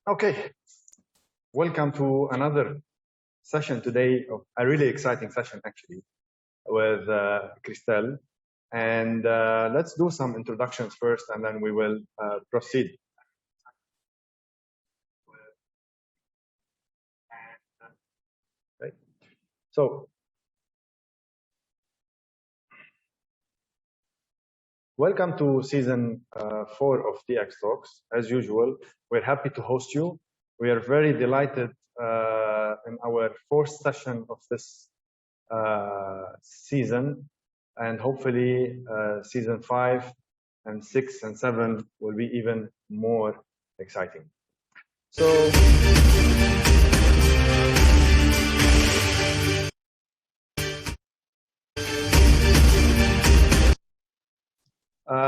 Okay, welcome to another session today, of a really exciting session actually, with Kristel. And let's do some introductions first, and then we will proceed. Okay. So, welcome to season 4 of DxTalks. As usual, we're happy to host you. We are very delighted in our 4th session of this season, and hopefully season 5 and 6 and 7 will be even more exciting. So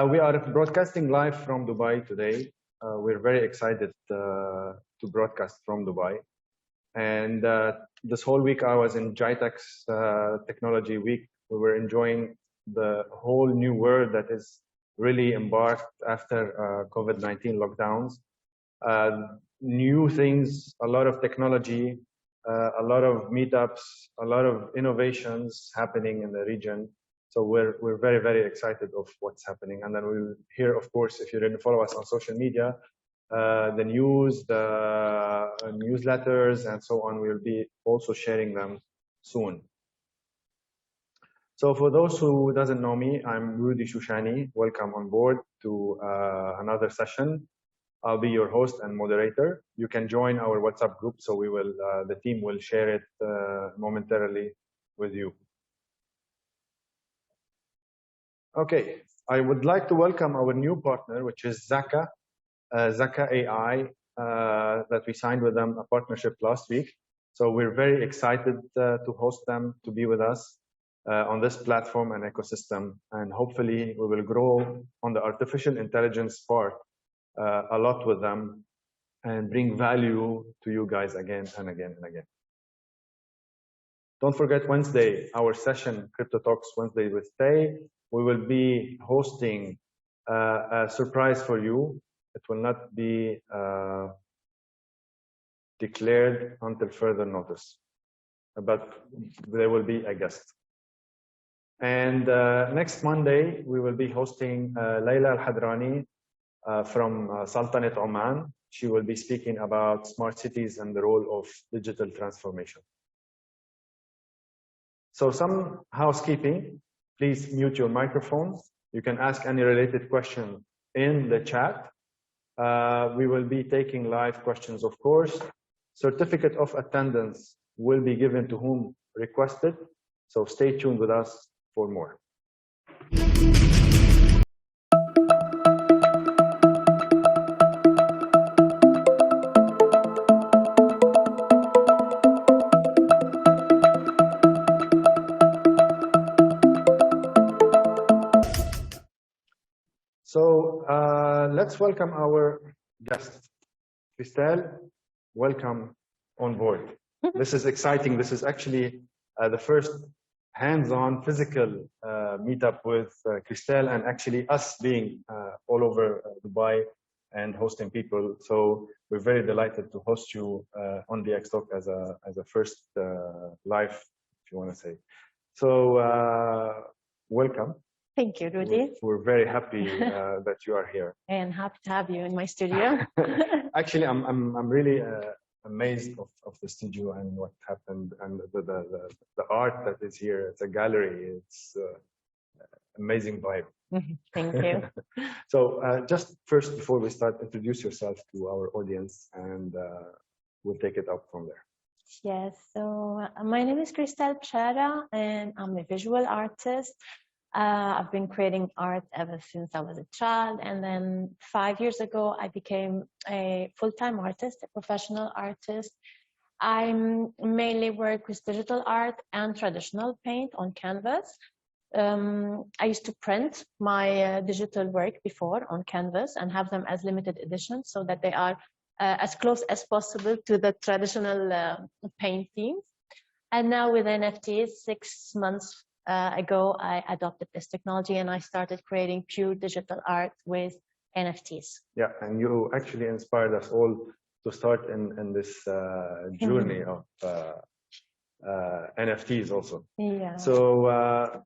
we are broadcasting live from Dubai today. We're very excited to broadcast from Dubai. And this whole week I was in DxTalks Technology Week. We were enjoying the whole new world that is really embarked after COVID-19 lockdowns. New things, a lot of technology, a lot of meetups, a lot of innovations happening in the region. So we're very, very excited of what's happening. And then we'll hear, of course, if you didn't follow us on social media, the news, the newsletters, and so on. We'll be also sharing them soon. So for those who doesn't know me, I'm Rudyshoushany. Welcome on board to another session. I'll be your host and moderator. You can join our WhatsApp group, so we will, the team will share it momentarily with you. Okay, I would like to welcome our new partner, which is Zaka AI, that we signed with them a partnership last week. So we're very excited to host them, to be with us on this platform and ecosystem. And hopefully we will grow on the artificial intelligence part a lot with them and bring value to you guys again and again and again. Don't forget Wednesday, our session, Crypto Talks Wednesday with Tay. We will be hosting a surprise for you. It will not be declared until further notice, but there will be a guest. And next Monday, we will be hosting Layla Al-Hadrani from Sultanate Oman. She will be speaking about smart cities and the role of digital transformation. So some housekeeping, please mute your microphones. You can ask any related question in the chat. We will be taking live questions, of course. Certificate of attendance will be given to whom requested. So stay tuned with us for more. So let's welcome our guest, Kristel. Welcome on board. This is exciting. This is actually the first hands-on physical meetup with Kristel, and actually us being all over Dubai and hosting people. So we're very delighted to host you on DxTalk as a first live, if you want to say. So welcome. Thank you, Rudy. We're very happy that you are here. And happy to have you in my studio. Actually, I'm really amazed of the studio and what happened, and the art that is here. It's a gallery. It's amazing vibe. Thank you. So just first, before we start, introduce yourself to our audience, and we'll take it up from there. Yes. So my name is Kristel Bechara, and I'm a visual artist. I've been creating art ever since I was a child, and then 5 years ago I became a full-time artist, a professional artist. I mainly work with digital art and traditional paint on canvas. I used to print my digital work before on canvas and have them as limited editions so that they are as close as possible to the traditional paintings. And now with NFTs, 6 months ago, I adopted this technology and I started creating pure digital art with NFTs. Yeah, and you actually inspired us all start in this journey of NFTs also. Yeah. So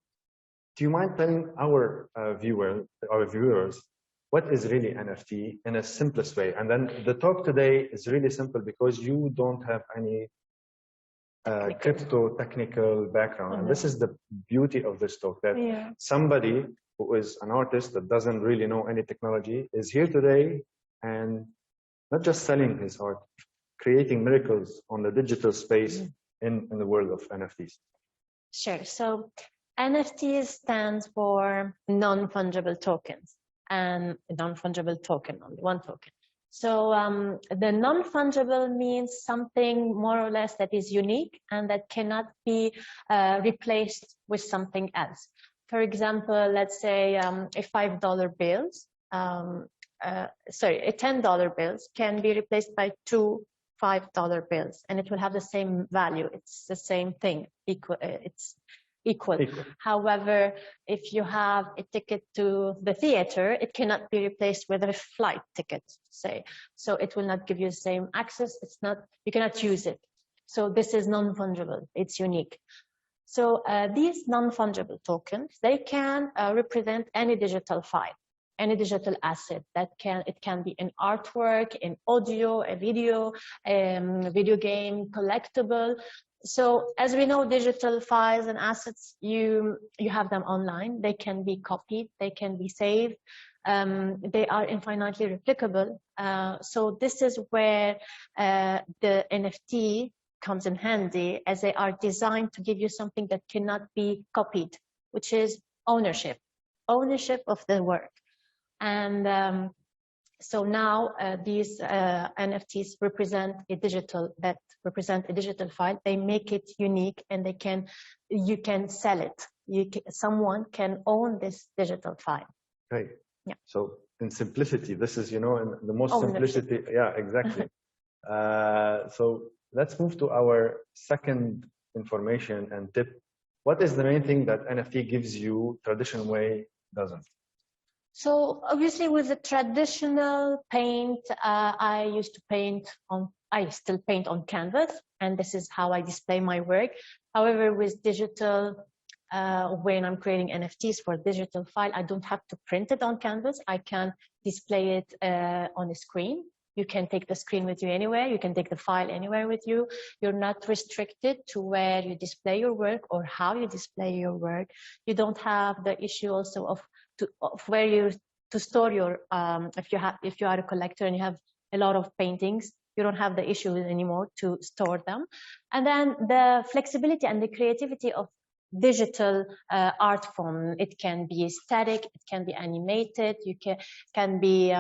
do you mind telling our viewers, what is really NFT in a simplest way? And then the talk today is really simple because you don't have any crypto technical background. And this is the beauty of this talk, that somebody who is an artist that doesn't really know any technology is here today and not just selling his art, creating miracles on the digital space in the world of NFTs. Sure. So NFT stands for non-fungible tokens, and a non-fungible token, only one token. So the non-fungible means something more or less that is unique and that cannot be replaced with something else. For example, let's say a $5 bills, sorry, a $10 bills can be replaced by two $5 bills, and it will have the same value. It's the same thing. It's equal. However, if you have a ticket to the theater, it cannot be replaced with a flight ticket, say. So it will not give you the same access. It's not, you cannot use it. So this is non-fungible. It's unique. So these non-fungible tokens, they can represent any digital file, any digital asset. It can be an artwork, an audio, a video, video game, collectible. So as we know, digital files and assets, you have them online. They can be copied, they can be saved. They are infinitely replicable. So this is where the NFT comes in handy, as they are designed to give you something that cannot be copied, which is ownership of the work. And so now these NFTs represent a digital file. They make it unique, and you can sell it. Someone can own this digital file. Right. Yeah. So in simplicity, this is, in the most simplicity. Yeah, exactly. So let's move to our second information and tip. What is the main thing that NFT gives you traditional way doesn't? So obviously with the traditional paint, I still paint on canvas, and this is how I display my work. However, with digital, when I'm creating NFTs for digital file, I don't have to print it on canvas. I can display it on a screen. You can take the screen with you anywhere. You can take the file anywhere with you. You're not restricted to where you display your work or how you display your work. You don't have the issue also of where you to store your if you are a collector and you have a lot of paintings, you don't have the issue anymore to store them. And then the flexibility and the creativity of digital art form. It can be static, it can be animated, you can be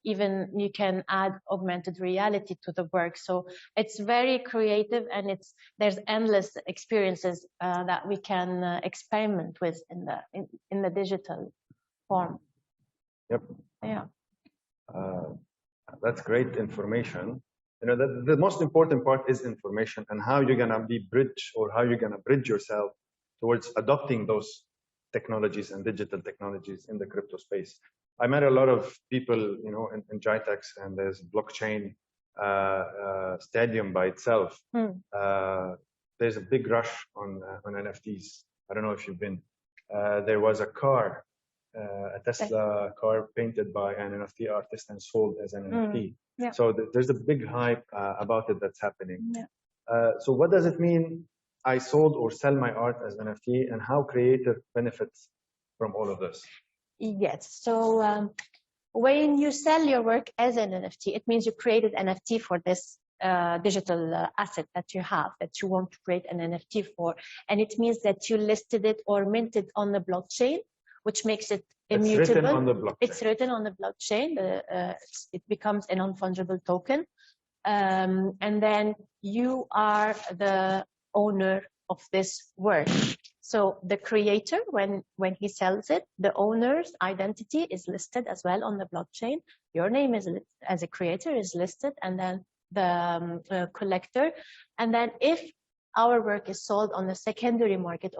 even you can add augmented reality to the work. So it's very creative, and there's endless experiences that we can experiment with in the digital form. Yep. Yeah. That's great information. The most important part is information, and how you're gonna bridge yourself towards adopting those technologies and digital technologies in the crypto space. I met a lot of people, in DxTalks, and there's blockchain stadium by itself. There's a big rush on NFTs. I don't know if you've been. There was a car, a Tesla car painted by an NFT artist and sold as an NFT. Yeah. So there's a big hype about it that's happening. Yeah. So what does it mean? I sold or sell my art as NFT, and how creative benefits from all of this? Yes. So when you sell your work as an NFT, it means you created an NFT for this digital asset that you have, that you want to create an NFT for. And it means that you listed it or minted on the blockchain, which makes it immutable. It's written on the blockchain. It's written on the blockchain. It becomes a non-fungible token. And then you are the owner of this work. So the creator, when he sells it, the owner's identity is listed as well on the blockchain. Your name is as a creator is listed, and then the collector. And then if our work is sold on the secondary market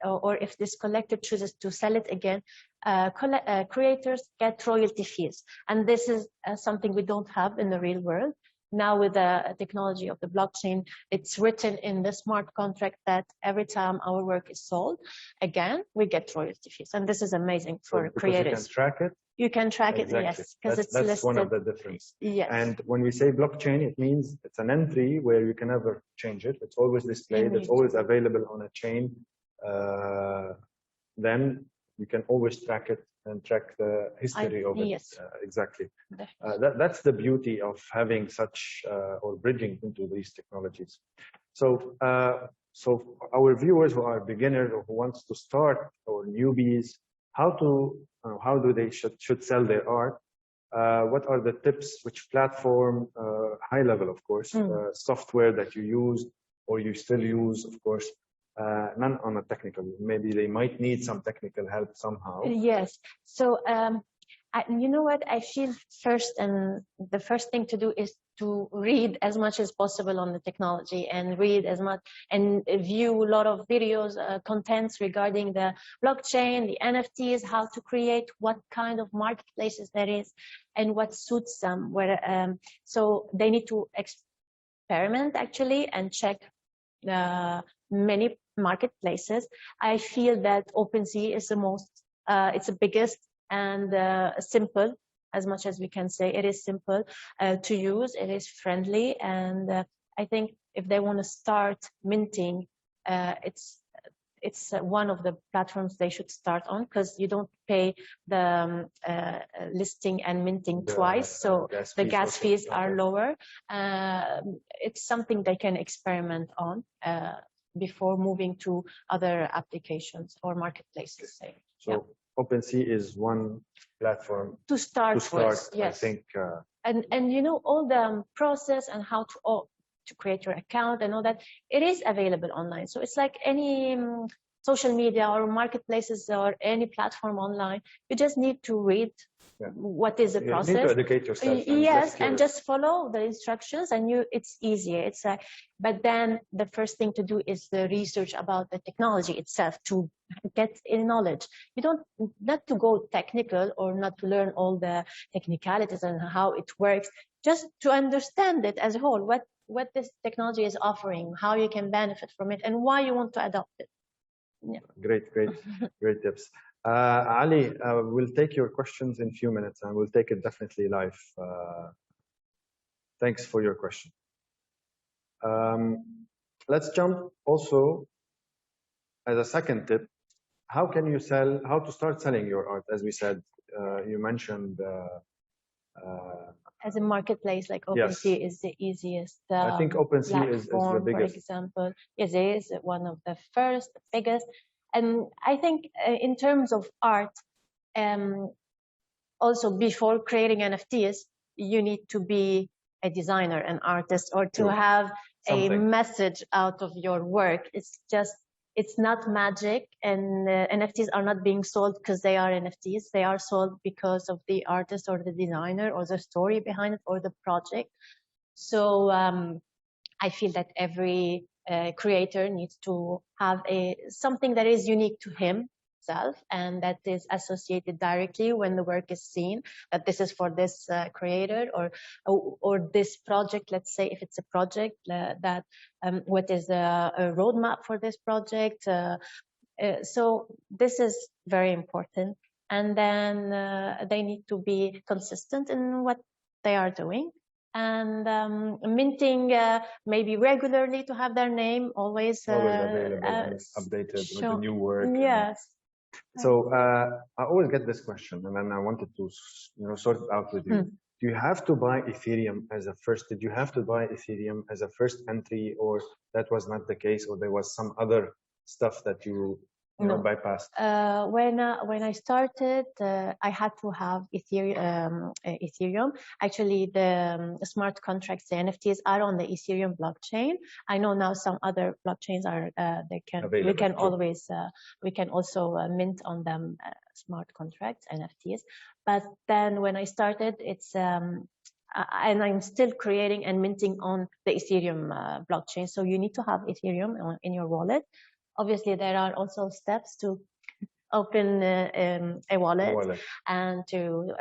or if this collector chooses to sell it again, creators get royalty fees. And this is something we don't have in the real world. Now with the technology of the blockchain, it's written in the smart contract that every time our work is sold, again, we get royalty fees. And this is amazing for creators. You can track it? You can track exactly. it, yes, because it's that's listed. One of the difference. Yes. And when we say blockchain, it means it's an entry where you can never change it. It's always displayed. Indeed. It's always available on a chain. Then you can always track it and track the history of it. Yes. Exactly. That's the beauty of having such or bridging into these technologies. So, so our viewers who are beginners or who wants to start or newbies, how do they should sell their art? What are the tips? Which platform? High level, of course. Software that you use or you still use, of course. None on a technical. Maybe they might need some technical help somehow. Yes. So you know what I feel first, and the first thing to do is to read as much as possible on the technology and read as much and view a lot of videos, contents regarding the blockchain, the NFTs, how to create, what kind of marketplaces there is, and what suits them. So they need to experiment actually and check many marketplaces. I feel that OpenSea is the most, it's the biggest and simple, as much as we can say. It is simple to use, it is friendly, and I think if they want to start minting, it's one of the platforms they should start on, because you don't pay the listing and minting twice, so the gas fees are lower. It's something they can experiment on before moving to other applications or marketplaces. So OpenSea is one platform to start with, yes. I think. And you know, all the process and how to create your account and all that, it is available online. So it's like any social media or marketplaces or any platform online. You just need to read what is the process. You need to educate yourself. Yes, and just follow the instructions, and it's easier. It's like, but then the first thing to do is the research about the technology itself to get in knowledge. You don't, not to go technical or not to learn all the technicalities and how it works, just to understand it as a whole, what this technology is offering, how you can benefit from it, and why you want to adopt it. Yeah. Great tips. Ali, we'll take your questions in a few minutes, and we'll take it definitely live. Thanks for your question. Let's jump also as a second tip. How to start selling your art? As we said, you mentioned as a marketplace like OpenSea is the easiest. I think OpenSea is the biggest. For example, it is one of the first, biggest. And I think in terms of art, also before creating NFTs, you need to be a designer, an artist, or to have a message out of your work. It's not magic, and NFTs are not being sold because they are NFTs. They are sold because of the artist or the designer or the story behind it or the project. So I feel that every creator needs to have something that is unique to himself and that is associated directly when the work is seen, that this is for this creator or this project. Let's say if it's a project that what is a roadmap for this project. So this is very important. And then they need to be consistent in what they are doing. And minting maybe regularly to have their name always available and updated with the new work. Yes. So I always get this question, and then I wanted to sort it out with you. Do you have to buy Ethereum as a first? Did you have to buy Ethereum as a first entry, or that was not the case, or there was some other stuff that you bypassed? When I started, I had to have Ethereum. Actually, the smart contracts, the NFTs, are on the Ethereum blockchain. I know now some other blockchains are. We can also mint on them smart contracts, NFTs. But then when I started, it's and I'm still creating and minting on the Ethereum blockchain. So you need to have Ethereum in your wallet. Obviously, there are also steps to open a wallet and to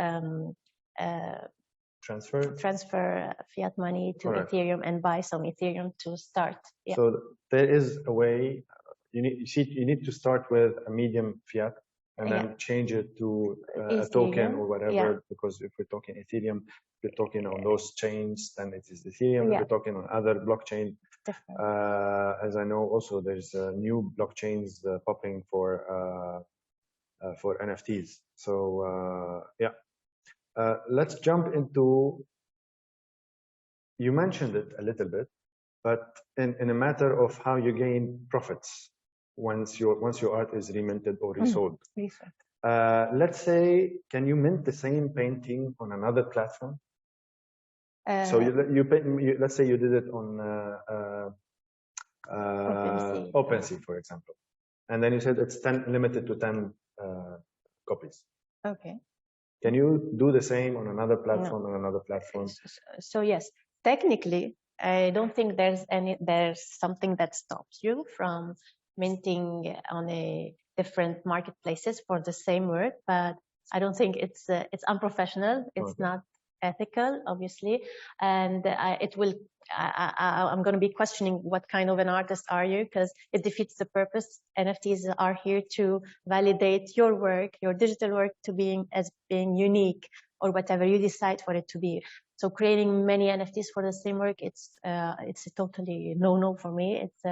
transfer fiat money to Ethereum and buy some Ethereum to start. Yeah. So there is a way. You need to start with a medium fiat and then change it to a token or whatever. Because if we're talking Ethereum, if you're talking on those chains, then it is Ethereum. If you're talking on other blockchain, as I know, also there's new blockchains popping for NFTs. So let's jump into. You mentioned it a little bit, but in a matter of how you gain profits once your art is reminted or resold. Let's say, can you mint the same painting on another platform? So let's say you did it on OpenSea, for example, and then you said it's limited to 10 copies. Okay. Can you do the same on another platform, on another platform? So yes, technically, I don't think there's something that stops you from minting on a different marketplaces for the same work, but I don't think it's unprofessional. It's not ethical, obviously, and I'm going to be questioning what kind of an artist are you, because it defeats the purpose. NFTs are here to validate your work, your digital work, to being unique, or whatever you decide for it to be. So creating many NFTs for the same work, it's a totally no for me. It's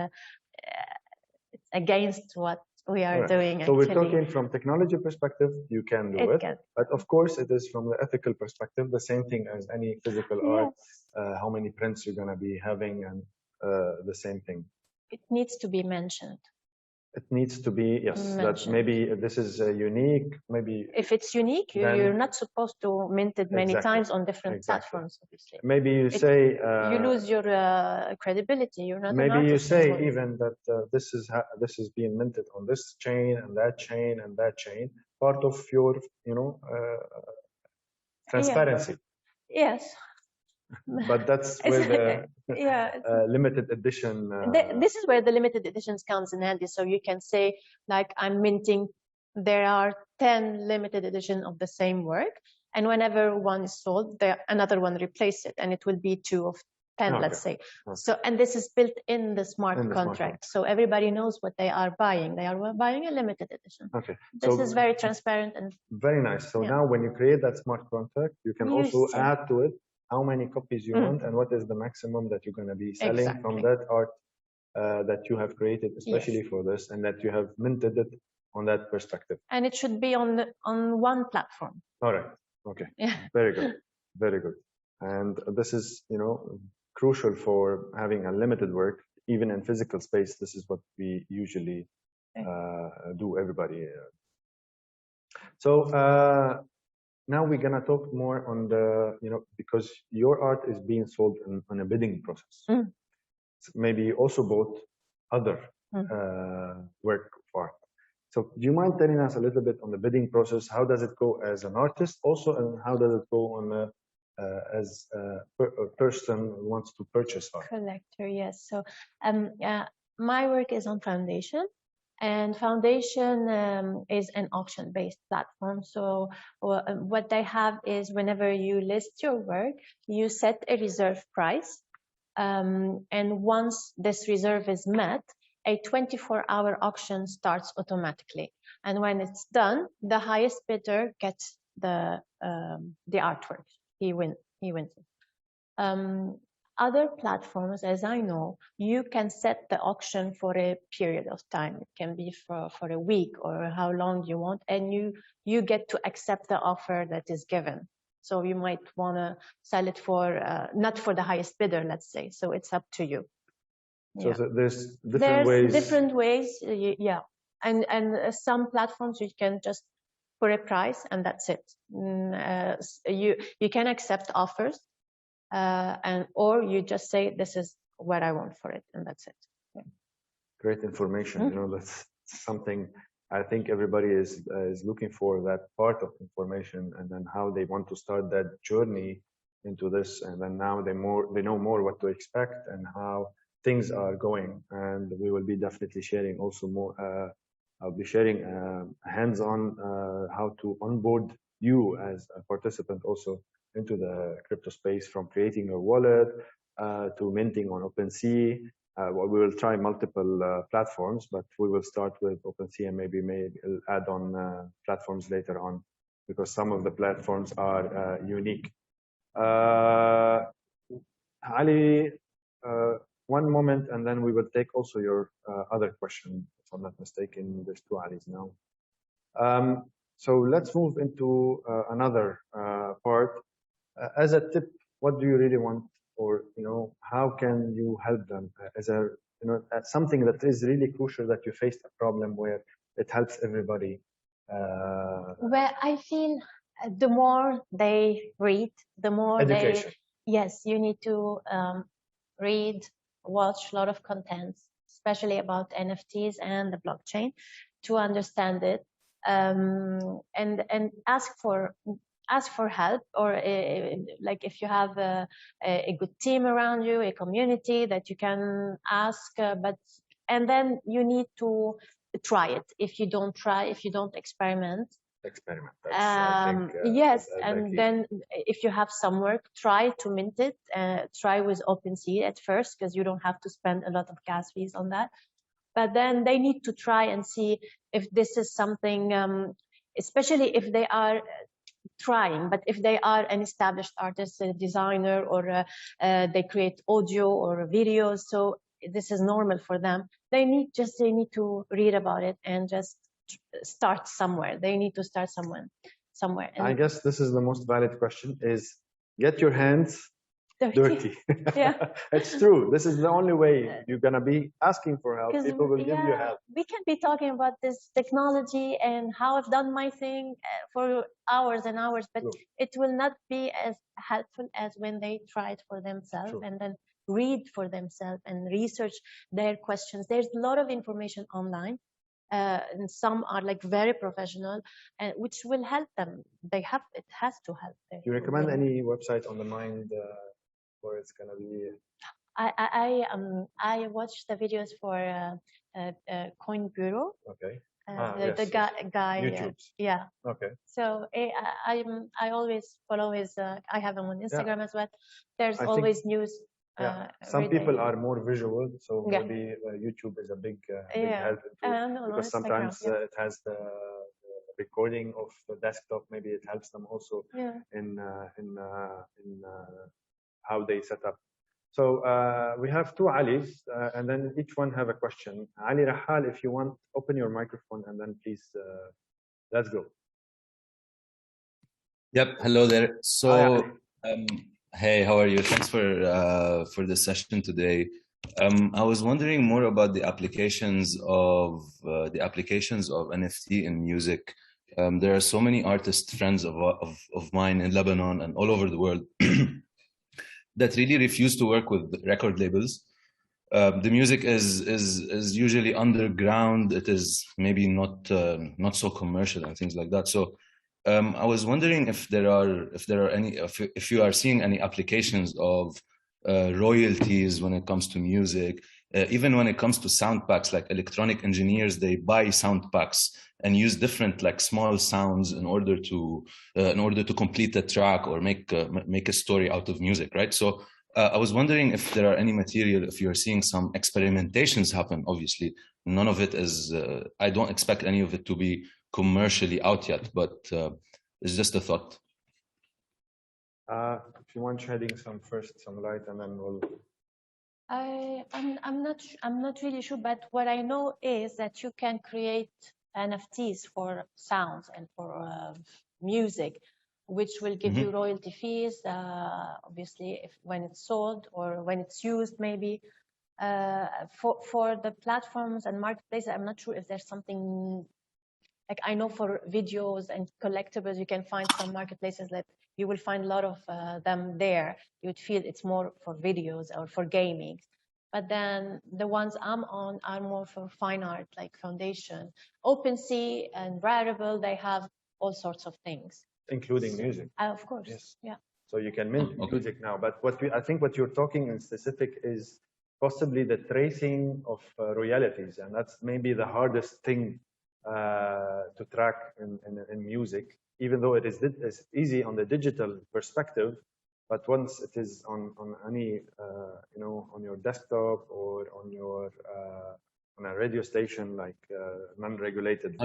against what we are doing. So we're talking from technology perspective, you can do it. But of course, it is from the ethical perspective, the same thing as any physical art, how many prints you're going to be having, and the same thing. It needs to be mentioned. It needs to be, that maybe this is unique, maybe. If it's unique, you're not supposed to mint it many times on different platforms, obviously. Maybe you say... you lose your credibility, you're not maybe an artist you say anymore. even that this is being minted on this chain and that chain and that chain, part of your, transparency. Yes. But that's where the limited edition. This is where the limited editions comes in handy. So you can say, like, I'm minting. There are 10 limited edition of the same work, and whenever one is sold, another one replace it, and it will be 2 of 10, let's say. So, and this is built in the smart contract, so everybody knows what they are buying. They are buying a limited edition. Okay. This is very transparent and very nice. So now, when you create that smart contract, you can also add to it how many copies you want and what is the maximum that you're going to be selling from that art that you have created, especially for this, and that you have minted it on that perspective. And it should be on one platform. All right. Okay. Yeah. Very good. Very good. And this is, crucial for having unlimited work, even in physical space. This is what we usually do, everybody. So now we're going to talk more on the, because your art is being sold on a bidding process. So maybe you also bought other work of art. So do you mind telling us a little bit on the bidding process? How does it go as an artist also, and how does it go on as a person who wants to purchase art? Collector, yes. So my work is on Foundation. And Foundation is an auction-based platform. So what they have is, whenever you list your work, you set a reserve price. And once this reserve is met, a 24-hour auction starts automatically. And when it's done, the highest bidder gets the artwork. He wins it. Other platforms, as I know, you can set the auction for a period of time. It can be for a week or how long you want, and you get to accept the offer that is given. So you might want to sell it for not for the highest bidder, let's say. So it's up to you. So there's different ways. Yeah, and some platforms you can just put a price and that's it. You can accept offers. Or you just say, this is what I want for it, and that's it. Yeah. Great information. That's something I think everybody is looking for, that part of information, and then how they want to start that journey into this, and then now they know more what to expect and how things are going. And we will be definitely sharing also more I'll be sharing hands-on how to onboard you as a participant also into the crypto space, from creating your wallet to minting on OpenSea. Well, we will try multiple platforms, but we will start with OpenSea and maybe add on platforms later on, because some of the platforms are unique. Ali, one moment, and then we will take also your other question, if I'm not mistaken. There's two Alis now. So let's move into another part. As a tip, what do you really want, or how can you help them as a something that is really crucial, that you faced a problem where it helps everybody? Well, I feel the more they read, the more education. Yes, you need to read, watch a lot of contents, especially about NFTs and the blockchain, to understand it, and ask for help, or like if you have a good team around you, a community that you can ask, and then you need to try it. If you don't try, if you don't experiment, yes, and then if you have some work, try to mint it. Try with OpenSea at first, because you don't have to spend a lot of gas fees on that. But then they need to try and see if this is something, especially if they are trying. But if they are an established artist, a designer, or they create audio or videos, so this is normal for them. They need to read about it and just start somewhere. They need to start somewhere. And I guess this is the most valid question: is get your hands dirty. Yeah. It's true. This is the only way you're gonna be asking for help. People will give you help. We can be talking about this technology and how I've done my thing for hours and hours, but it will not be as helpful as when they try it for themselves and then read for themselves and research their questions. There's a lot of information online. And some are like very professional, which will help them. It has to help them. Do you recommend any website on the mind where it's gonna be? I watch the videos for Coin Bureau. Okay. The guy. YouTube. Yeah. Okay. So I always follow his. I have him on Instagram as well. There's always news. Some people are more visual, so maybe YouTube is a big help because sometimes it has the recording of the desktop. Maybe it helps them also in how they set up. So we have two Alis, and then each one have a question. Ali Rahal, if you want, open your microphone, and then please, let's go. Yep. Hello there. So. Hey, how are you? Thanks for the session today. I was wondering more about the applications of NFT in music. There are so many artist friends of mine in Lebanon and all over the world that really refuse to work with record labels. The music is usually underground. It is maybe not so commercial and things like that. So. I was wondering if you are seeing any applications of royalties when it comes to music, even when it comes to sound packs. Like electronic engineers, they buy sound packs and use different like small sounds in order to complete the track or make a story out of music, right? So I was wondering if there are any material, if you're seeing some experimentations happen. Obviously, none of it is. I don't expect any of it to be commercially out yet, but it's just a thought. If you want shedding some light, and then we'll. I'm not really sure, but what I know is that you can create NFTs for sounds and for music, which will give you royalty fees. Obviously, when it's sold or when it's used, maybe. For the platforms and marketplaces, I'm not sure if there's something. Like I know for videos and collectibles, you can find some marketplaces that you will find a lot of them there. You would feel it's more for videos or for gaming. But then the ones I'm on are more for fine art, like Foundation. OpenSea and Rarible, they have all sorts of things. Including music. Of course, yes. Yeah. So you can mint music now. But I think what you're talking in specific is possibly the tracing of royalties. And that's maybe the hardest thing to track in music, even though it is easy on the digital perspective. But once it is on any, on your desktop or on your on a radio station, like non-regulated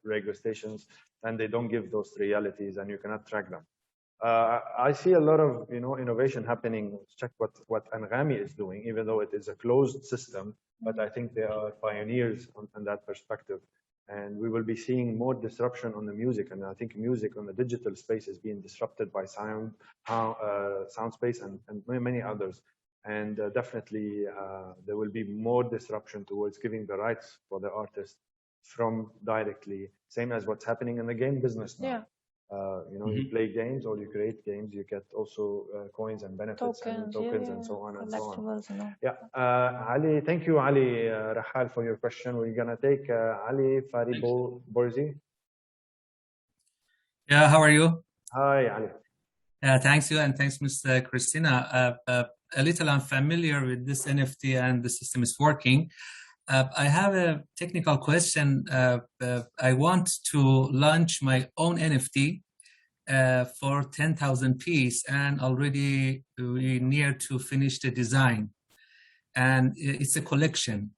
radio stations, and they don't give those realities, and you cannot track them. I see a lot of innovation happening. Check what Anghami is doing, even though it is a closed system. But I think they are pioneers on that perspective. And we will be seeing more disruption on the music. And I think music on the digital space is being disrupted by sound space and many others. And definitely there will be more disruption towards giving the rights for the artist from directly, same as what's happening in the game business now. Yeah. You play games or you create games, you get also coins and benefits and tokens and so on and so on. Yeah, Ali, thank you, Ali Rahal, for your question. We're gonna take Ali Fariborzi. Yeah, how are you? Hi, Ali. Thanks you, and thanks, Ms. Christina. A little unfamiliar with this NFT and the system is working. I have a technical question. I want to launch my own NFT for 10,000 piece, and already we're near to finish the design. And it's a collection.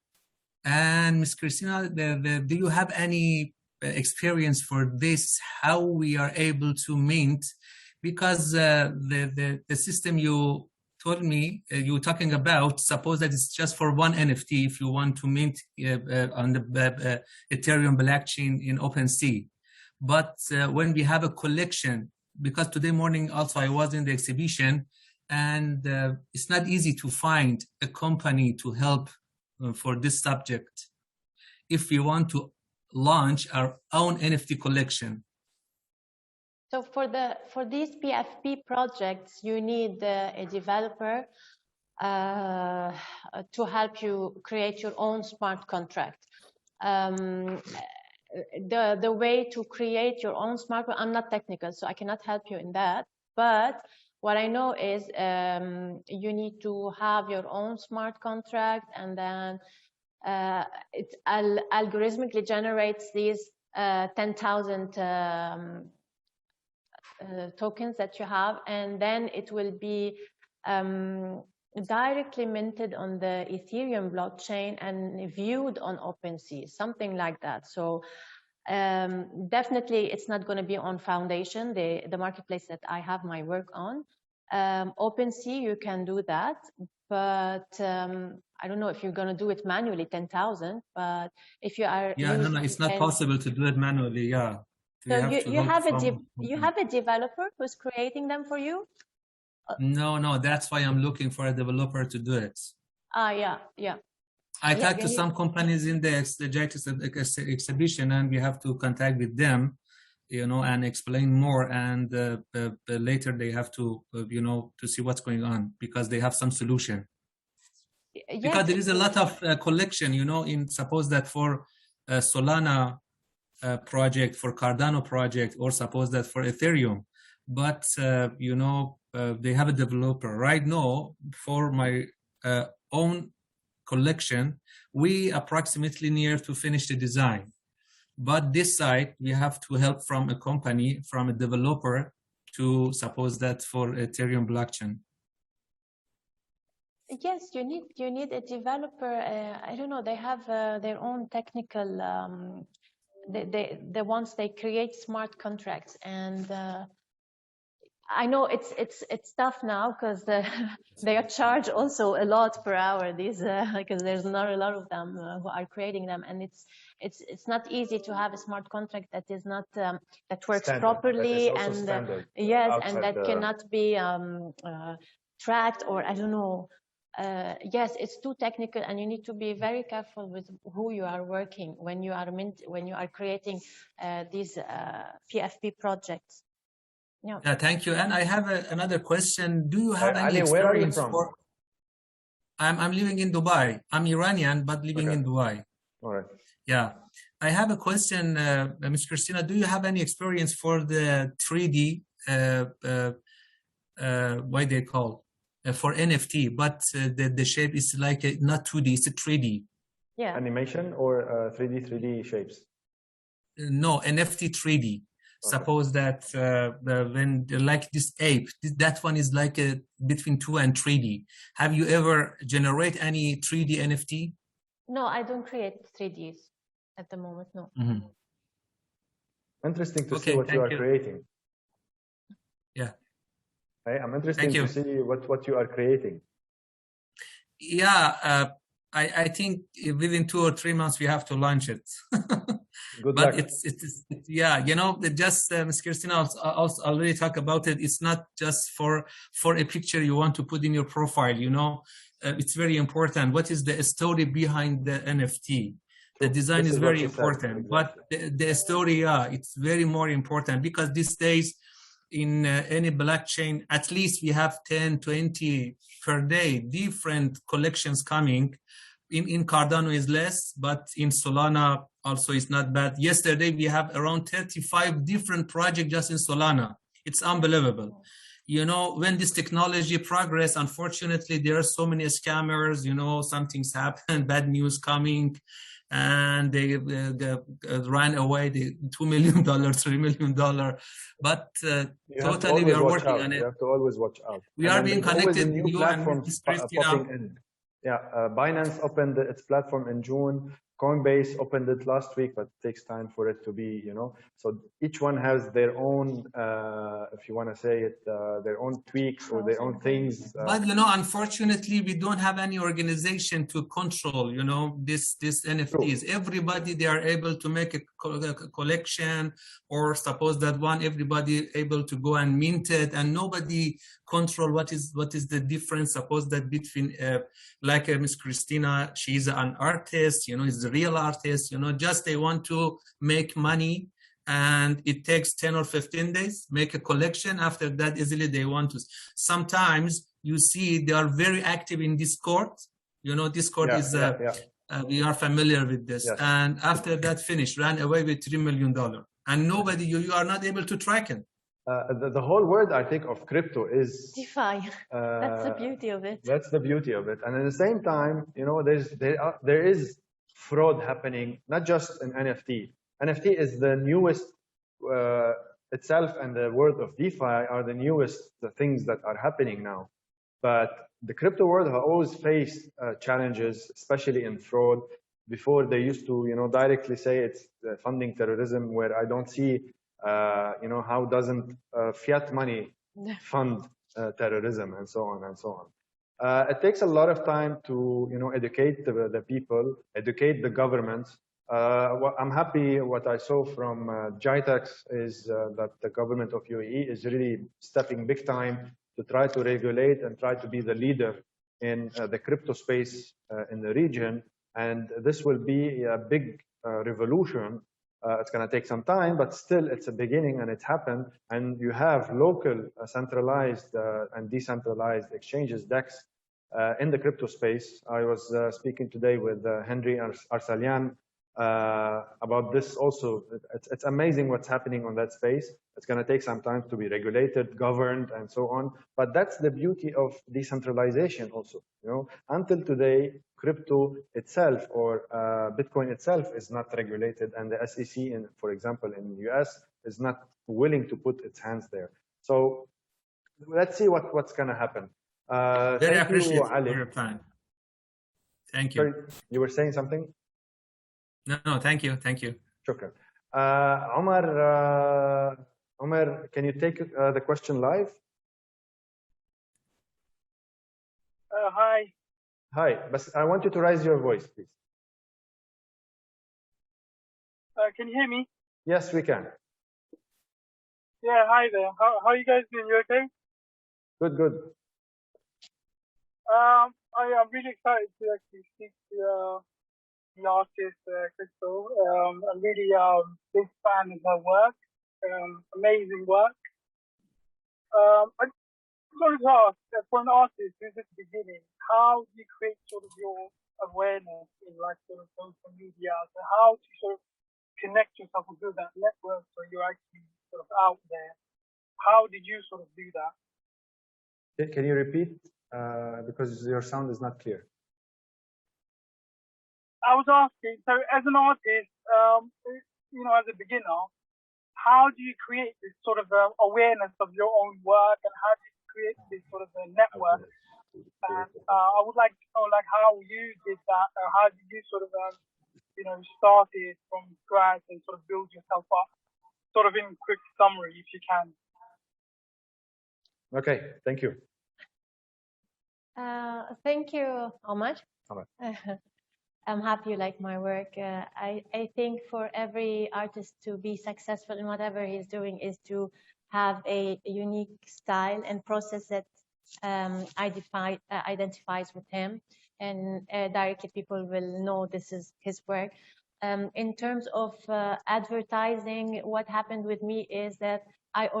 And Ms. Christina, do you have any experience for this? How we are able to mint? Because the system you told me you were talking about, suppose that it's just for one NFT if you want to mint on the Ethereum blockchain in OpenSea. But when we have a collection, because today morning also I was in the exhibition, and it's not easy to find a company to help for this subject if we want to launch our own NFT collection. So for these PFP projects, you need a developer to help you create your own smart contract. The way to create your own smart contract, I'm not technical, so I cannot help you in that. But what I know is you need to have your own smart contract, and then it algorithmically generates these 10,000 tokens that you have, and then it will be directly minted on the Ethereum blockchain and viewed on OpenSea, something like that. So definitely it's not going to be on Foundation, the marketplace that I have my work on. OpenSea, you can do that, but I don't know if you're going to do it manually, 10,000, but if you are... Yeah, no, it's not possible to do it manually, yeah. So you have a developer who's creating them for you? No, that's why I'm looking for a developer to do it. Yeah. I talked to some companies in the DxTalks exhibition, and we have to contact with them, and explain more. And later they have to, to see what's going on, because they have some solution. Yes. Because there is a lot of collection, in suppose that for Solana project, for Cardano project, or suppose that for Ethereum, but they have a developer. Right now, for my own collection, we approximately near to finish the design, but this side we have to help from a company, from a developer, to suppose that for Ethereum blockchain. Yes, you need a developer. I don't know, they have their own technical the ones they create smart contracts, and I know it's tough now because they are charged also a lot per hour. These because there's not a lot of them who are creating them, and it's not easy to have a smart contract that is not that works standard, properly, and yes, and that cannot be tracked, or I don't know. Yes, it's too technical, and you need to be very careful with who you are working when you are creating these PFP projects. Yeah, thank you. And I have another question. Do you have any experience? Where are you from? I'm living in Dubai. I'm Iranian, but living in Dubai. All right. Yeah, I have a question, Ms. Christina. Do you have any experience for the 3D? What they call? For NFT, but the shape is like not 2D, it's a 3D. Yeah. Animation or 3D shapes? No, NFT 3D. Okay. Suppose that when like this ape, that one is like between 2 and 3D. Have you ever generate any 3D NFT? No, I don't create 3Ds at the moment. No. Mm-hmm. Interesting to Okay, see what you are thank you. creating. Yeah. Hey, I'm interested Thank to you. see what you are creating. Yeah, I think within 2 or 3 months we have to launch it. Good But luck. it's yeah, you know, just Ms. Christina also already talked about it. It's not just for a picture you want to put in your profile. You know, it's very important. What is the story behind the NFT? The design This is is what very you said, important, exactly. but the story, yeah, it's very more important because these days in any blockchain, at least we have 10, 20 per day, different collections coming. In Cardano is less, but in Solana also is not bad. Yesterday, we have around 35 different projects just in Solana. It's unbelievable. You know, when this technology progress, unfortunately, there are so many scammers, you know, something's happened, bad news coming, and they ran away, the $2 million, $3 million. But totally, we are working on it. You have to always watch out. We are being connected, new you and platforms Ms. Christina. popping in. Yeah, Binance opened its platform in June. Coinbase opened it last week, but it takes time for it to be, you know. So each one has their own, if you want to say it, their own tweaks or their own things. But you know, unfortunately, we don't have any organization to control, you know, this NFTs. True. Everybody, they are able to make a collection, or suppose that one, everybody able to go and mint it, and nobody control what is the difference. Suppose that between like Miss Christina, she's an artist, you know, is the real artist, you know, just they want to make money, and it takes 10 or 15 days, make a collection. After that, easily they want to. Sometimes you see they are very active in Discord. You know, Discord is, we are familiar with this. Yes. And after that finish, ran away with $3 million. And nobody, you are not able to track it. The whole word, I think, of crypto is DeFi. That's the beauty of it. That's the beauty of it. And at the same time, you know, there is fraud happening, not just in NFT. NFT is the newest itself, and the world of DeFi are the newest things that are happening now. But the crypto world has always faced challenges, especially in fraud. Before, they used to, you know, directly say it's funding terrorism, where I don't see, you know, how doesn't fiat money fund terrorism, and so on and so on. It takes a lot of time to, you know, educate the people, educate the governments. I'm happy what I saw from DxTalks is that the government of UAE is really stepping big time to try to regulate and try to be the leader in the crypto space in the region. And this will be a big revolution. It's going to take some time, but still it's a beginning, and it's happened. And you have local centralized and decentralized exchanges, DEX, in the crypto space. I was speaking today with Henry Arsalian about this also. It's amazing what's happening on that space. It's going to take some time to be regulated, governed, and so on. But that's the beauty of decentralization also. You know, until today, crypto itself or Bitcoin itself is not regulated, and the SEC, for example, in the US, is not willing to put its hands there. So let's see what's going to happen. Very appreciate your time. Thank you. Sorry, you were saying something? No, thank you. Shukran. Omar, can you take the question live? Hi. Hi, but I want you to raise your voice, please. Can you hear me? Yes, we can. Yeah, hi there. How are you guys doing? You okay? Good. I'm really excited to actually speak to the artist, Kristel. I'm really a big fan of her work. Amazing work. I just wanted to ask, for an artist who's at the beginning, how do you create sort of your awareness in like sort of social media? So how to sort of connect yourself and build that network so you're actually sort of out there? How did you sort of do that? Can you repeat? Because your sound is not clear. I was asking, so as an artist, as a beginner, how do you create this sort of awareness of your own work, and how do you create this sort of a network? And I would like to know, like, how you did that, or how did you sort of, start it from scratch and sort of build yourself up, sort of in quick summary, if you can. Okay, thank you. Thank you, Omar. Omar. I'm happy you like my work. I think for every artist to be successful in whatever he's doing is to have a unique style and process that identifies with him, and directly people will know this is his work. In terms of advertising, what happened with me is that I've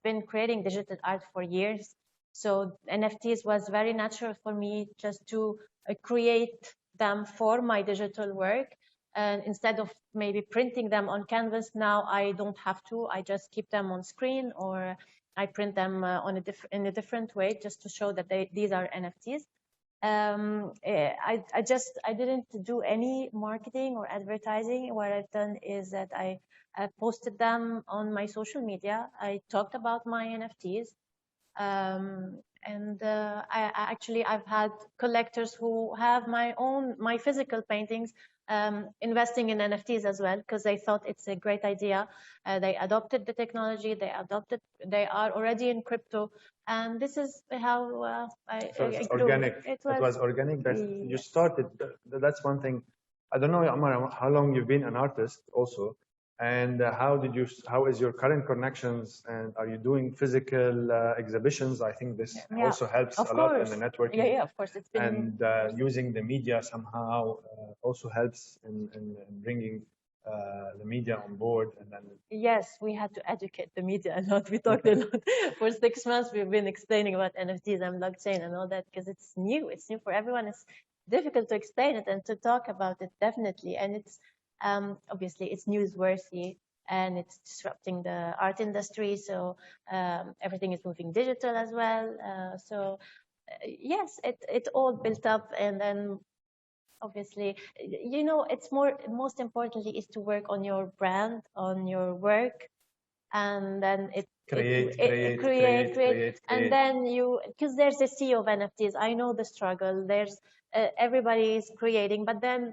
been creating digital art for years. So NFTs was very natural for me just to create them for my digital work. And instead of maybe printing them on canvas, now I don't have to. I just keep them on screen, or I print them in a different way just to show that these are NFTs. I didn't do any marketing or advertising. What I've done is that I posted them on my social media. I talked about my NFTs. I've had collectors who have my physical paintings investing in NFTs as well, because they thought it's a great idea. They adopted the technology. They are already in crypto, and this is how it's organic. It was organic. You started. That's one thing. I don't know, Amar, how long you've been an artist also. And how is your current connections, and are you doing physical exhibitions? I think this also helps a lot in the networking. Yeah, of course. It's been using the media somehow also helps in bringing the media on board. And then yes, we had to educate the media a lot. We talked a lot. For 6 months, we've been explaining about NFTs and blockchain and all that, because it's new. It's new for everyone. It's difficult to explain it and to talk about it, definitely. And it's obviously it's newsworthy, and it's disrupting the art industry. So everything is moving digital as well. Yes, it all built up, and then obviously, it's most importantly is to work on your brand, on your work, and then create. And then because there's a sea of NFTs. I know the struggle. There's everybody is creating, but then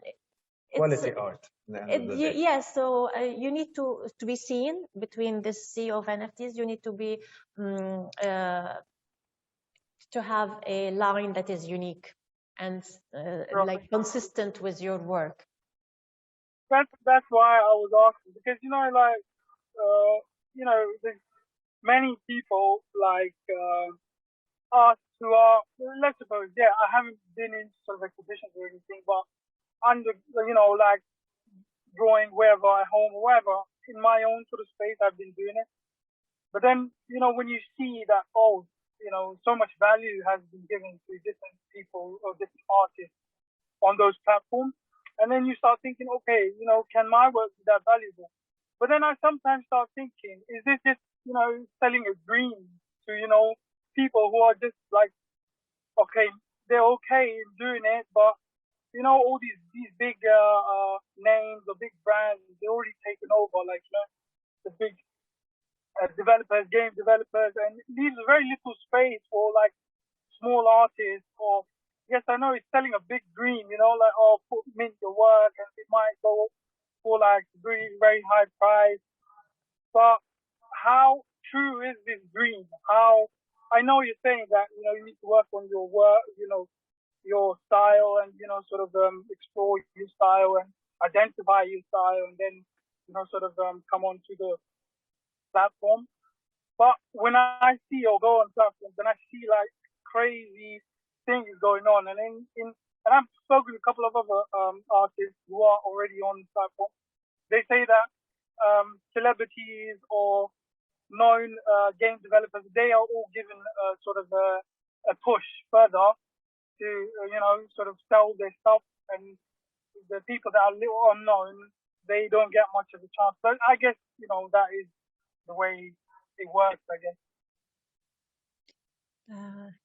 quality art. Yes, so you need to be seen between this sea of NFTs. You need to be to have a line that is unique and like consistent with your work. That's why I was asking, because there's many people like us who are, let's suppose, I haven't been in sort of exhibitions or anything, but under like drawing wherever at home or wherever in my own sort of space, I've been doing it. But then when you see that so much value has been given to different people or different artists on those platforms, and then you start thinking, okay, can my work be that valuable? But then I sometimes start thinking, is this just selling a dream to people who are just like, okay, they're okay in doing it, but all these big names or big brands, they're already taken over, like, the big developers, game developers, and leaves very little space for, like, small artists. Or, yes, I know it's selling a big dream, like, mint your work, and it might go for, like, very, very high price. But how true is this dream? I know you're saying that, you need to work on your work, your style, and sort of explore your style and identify your style, and then sort of come onto the platform. But when I see or go on platforms, and I see like crazy things going on, and and I've spoken to a couple of other artists who are already on the platform. They say that celebrities or known game developers, they are all given sort of a push further to sort of sell their stuff, and the people that are a little unknown, they don't get much of a chance. But I guess that is the way it works, I guess.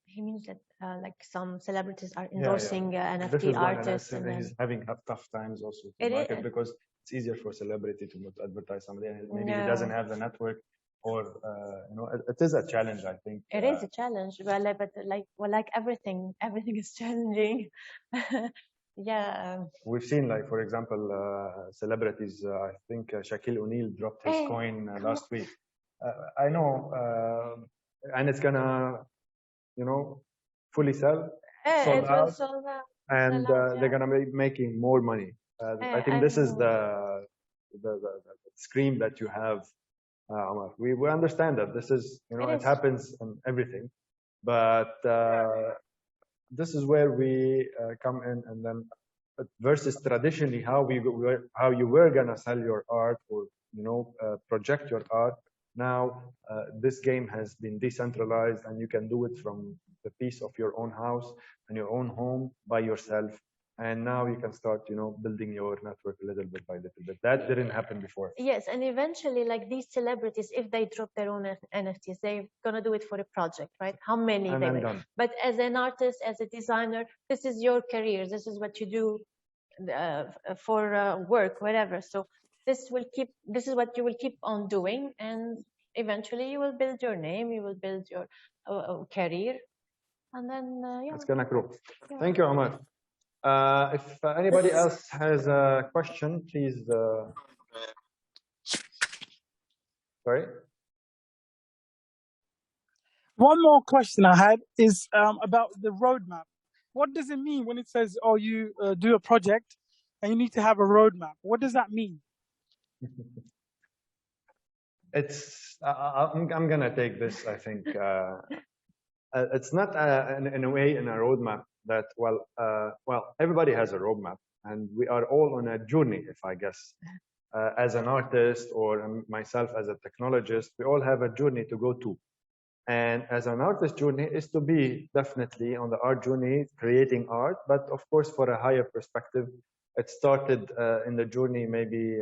He means that like some celebrities are endorsing NFT artists, and he's having tough times also to market because it's easier for a celebrity to advertise somebody, and maybe he doesn't have the network, or you know, it is a challenge. I think it is a challenge. Well, but like everything is challenging. Yeah. We've seen, like, for example, celebrities. I think Shaquille O'Neal dropped his coin last week. I know, and it's gonna, you know, fully sold out, and they're gonna be making more money. I think this is the scream that you have. We understand that this is, you know, it happens in everything, but this is where we come in, and then versus traditionally how you were gonna sell your art, or, you know, project your art. Now this game has been decentralized, and you can do it from the piece of your own house and your own home by yourself. And now you can start, you know, building your network a little bit by little bit. That didn't happen before. Yes, and eventually, like these celebrities, if they drop their own NFTs, they're gonna do it for a project, right? How many and they I'm will. done. But as an artist, as a designer, this is your career. This is what you do for work, whatever. So this is what you will keep on doing, and eventually you will build your name, you will build your career, and then yeah. It's gonna grow. Yeah. Thank you, Omar. If anybody else has a question, please. Sorry. One more question I had is about the roadmap. What does it mean when it says, "Oh, you do a project and you need to have a roadmap"? What does that mean? It's. I'm gonna take this. I think it's not in a way in a roadmap that well, everybody has a roadmap, and we are all on a journey. If I guess, as an artist or myself as a technologist, we all have a journey to go to. And as an artist journey is to be definitely on the art journey, creating art, but of course for a higher perspective. It started in the journey, maybe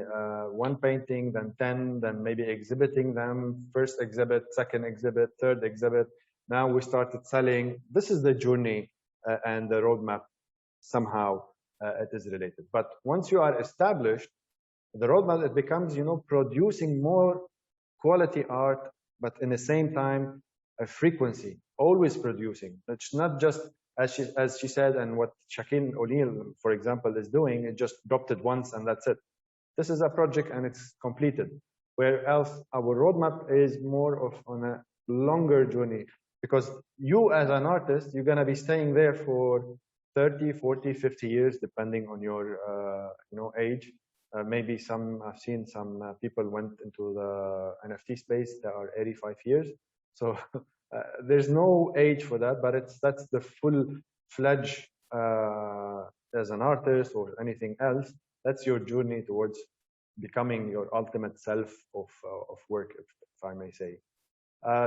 one painting, then 10, then maybe exhibiting them, first exhibit, second exhibit, third exhibit. Now we started selling. This is the journey and the roadmap. Somehow it is related. But once you are established, the roadmap, it becomes, you know, producing more quality art, but in the same time, a frequency, always producing. It's not just as she said, and what Shaquille O'Neal, for example, is doing. It just dropped it once and that's it. This is a project and it's completed. Where else our roadmap is more of on a longer journey, because you as an artist, you're gonna be staying there for 30, 40, 50 years, depending on your you know, age. Maybe I've seen some people went into the NFT space that are 85 years. So there's no age for that, but that's the full-fledged as an artist or anything else. That's your journey towards becoming your ultimate self of work, if I may say.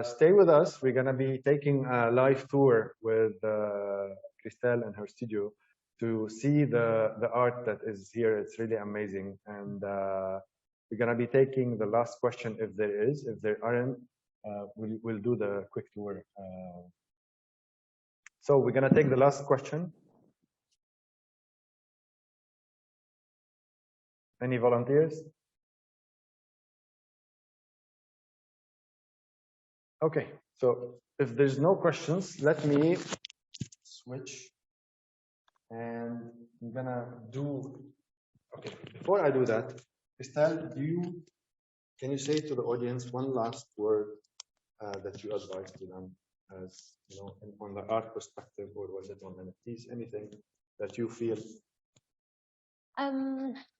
Stay with us. We're gonna be taking a live tour with Kristel and her studio to see the art that is here. It's really amazing. And we're gonna be taking the last question if there is. If there aren't, we'll do the quick tour. So we're gonna take the last question. Any volunteers? Okay, so if there's no questions, let me switch. And I'm gonna do, okay, before I do that, Kristel, can you say to the audience one last word that you advise to them, as you know, on the art perspective, or was it on NFTs, anything that you feel?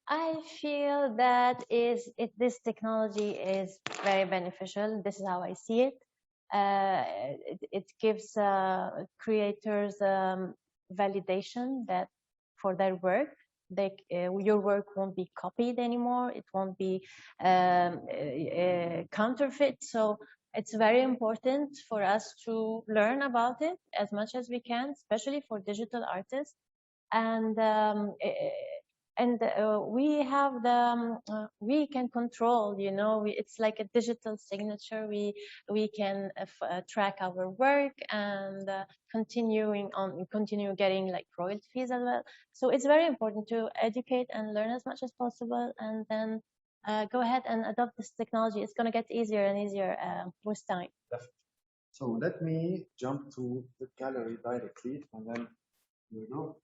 I feel that this technology is very beneficial. This is how I see it. It gives creators validation that for their work, your work won't be copied anymore. It won't be counterfeit. So it's very important for us to learn about it as much as we can, especially for digital artists. And And we have we can control, you know, it's like a digital signature. We can track our work and continue getting like royalties as well. So it's very important to educate and learn as much as possible, and then go ahead and adopt this technology. It's going to get easier and easier with time. Definitely. So let me jump to the gallery directly, and then here we go.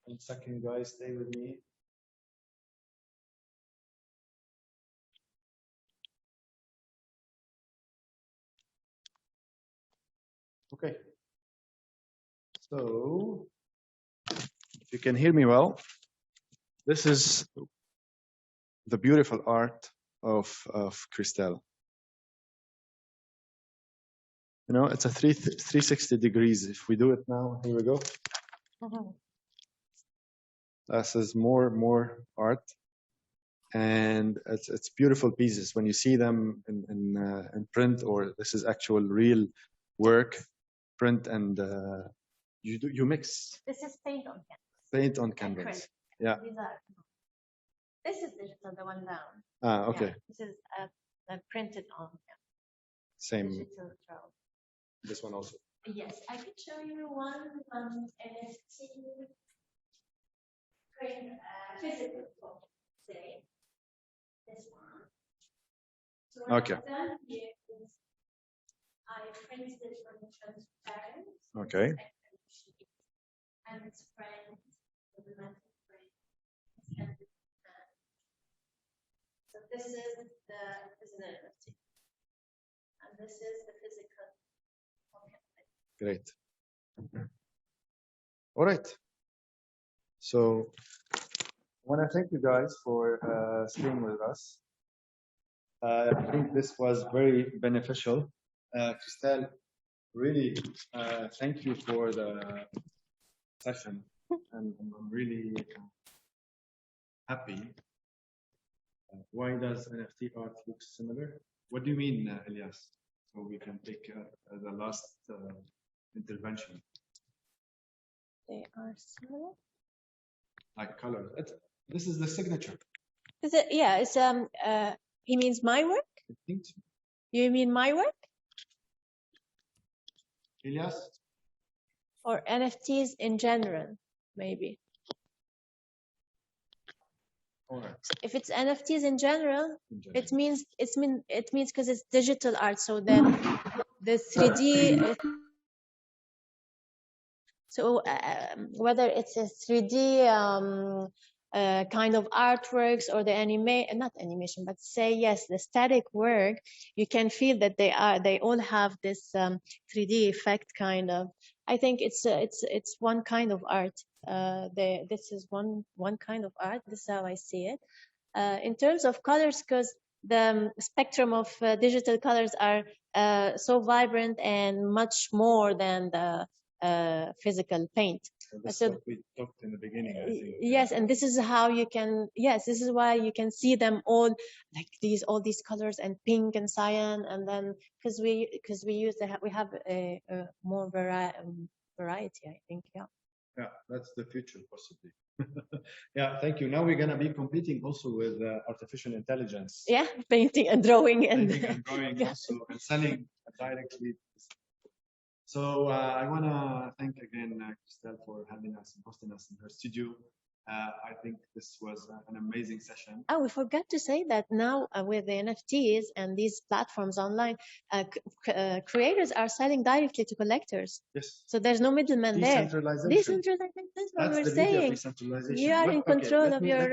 1 second, guys, stay with me. Okay. So, if you can hear me well, this is the beautiful art of Kristel. You know, it's a 360 degrees. If we do it now, here we go. This is more art, and it's beautiful pieces. When you see them in print, or this is actual real work, print and you mix. This is paint on canvas. Paint on canvas. Yeah. This is digital, the one down. Ah, okay. Yeah, this is printed on canvas. Same. Digital draw. This one also. Yes, I could show you one NFT physical token today. This one. So what Okay. I've done here is I printed it from transparent. Okay. And it's framed with a metal frame. So this is an NFT. And this is the physical token. Great. All right. So I want to thank you guys for staying with us. I think this was very beneficial. Kristel, really thank you for the session, and I'm really happy. Why does NFT art look similar? What do you mean, Elias? So we can take the last intervention. They are similar. Like color. This is the signature. Is it? Yeah. It's he means my work. I think so. You mean my work? Elias? Or NFTs in general, maybe. All right. So if it's NFTs in general, it means because it's digital art. So then the 3D. So whether it's a 3D kind of artworks or the not animation, but say yes, the static work, you can feel that they all have this 3D effect kind of. I think it's one kind of art. This is one kind of art. This is how I see it. In terms of colors, because the spectrum of digital colors are so vibrant and much more than the physical paint. This is what we talked in the beginning, I think. Yes, and this is how you can. Yes, this is why you can see them all like all these colors and pink and cyan, and then because we have a more variety, I think. Yeah. Yeah, that's the future, possibly. Yeah, thank you. Now we're gonna be competing also with artificial intelligence. Yeah, painting and drawing and drawing yeah. Also, and selling directly. So I want to thank again Kristel for having us and hosting us in her studio. I think this was an amazing session. Oh, we forgot to say that now with the NFTs and these platforms online, creators are selling directly to collectors. Yes. So there's no middleman there. Decentralization. That's what we're saying. You are in control of your.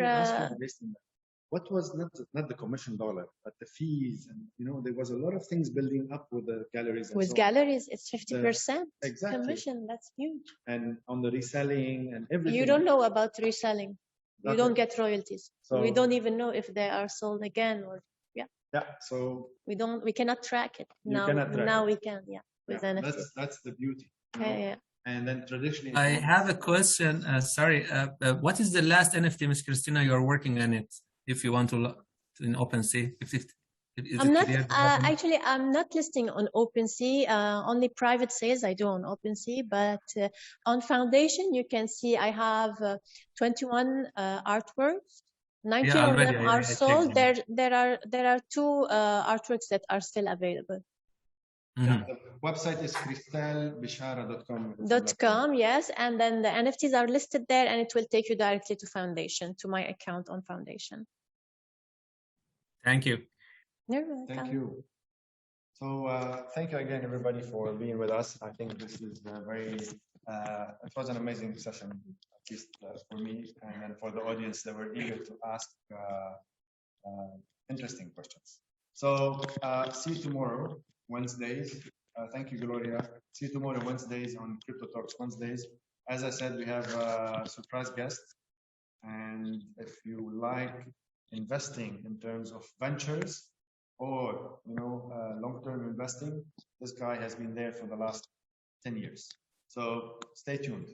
What was not the commission dollar, but the fees, and there was a lot of things building up with the galleries. With galleries, it's 50% exactly. Commission. That's huge. And on the reselling and everything. You don't know about reselling. You don't get royalties. So we don't even know if they are sold again or yeah. Yeah. So we cannot track it. Now we can. Yeah. With NFTs. That's the beauty. Yeah. And then traditionally. I have a question. Sorry. What is the last NFT, Ms. Christina, you're working on it? If you want to in OpenSea, Is I'm it not clear? actually. I'm not listing on OpenSea. Only private sales I do on OpenSea, but on Foundation you can see I have 21 artworks. 19 Yeah, of already them I are checked sold. them. There are 2 artworks that are still available. Yeah, the website is kristelbechara.com. .com, yes, and then the NFTs are listed there, and it will take you directly to Foundation, to my account on Foundation. Thank you. You're welcome. Thank you. So thank you again, everybody, for being with us. I think this is it was an amazing session, at least for me, and then for the audience that were eager to ask interesting questions. So see you tomorrow, Wednesdays. Thank you, Gloria. See you tomorrow, Wednesdays, on CryptoTalks Wednesdays. As I said, we have a surprise guest. And if you like investing in terms of ventures or long-term investing, this guy has been there for the last 10 years. So stay tuned.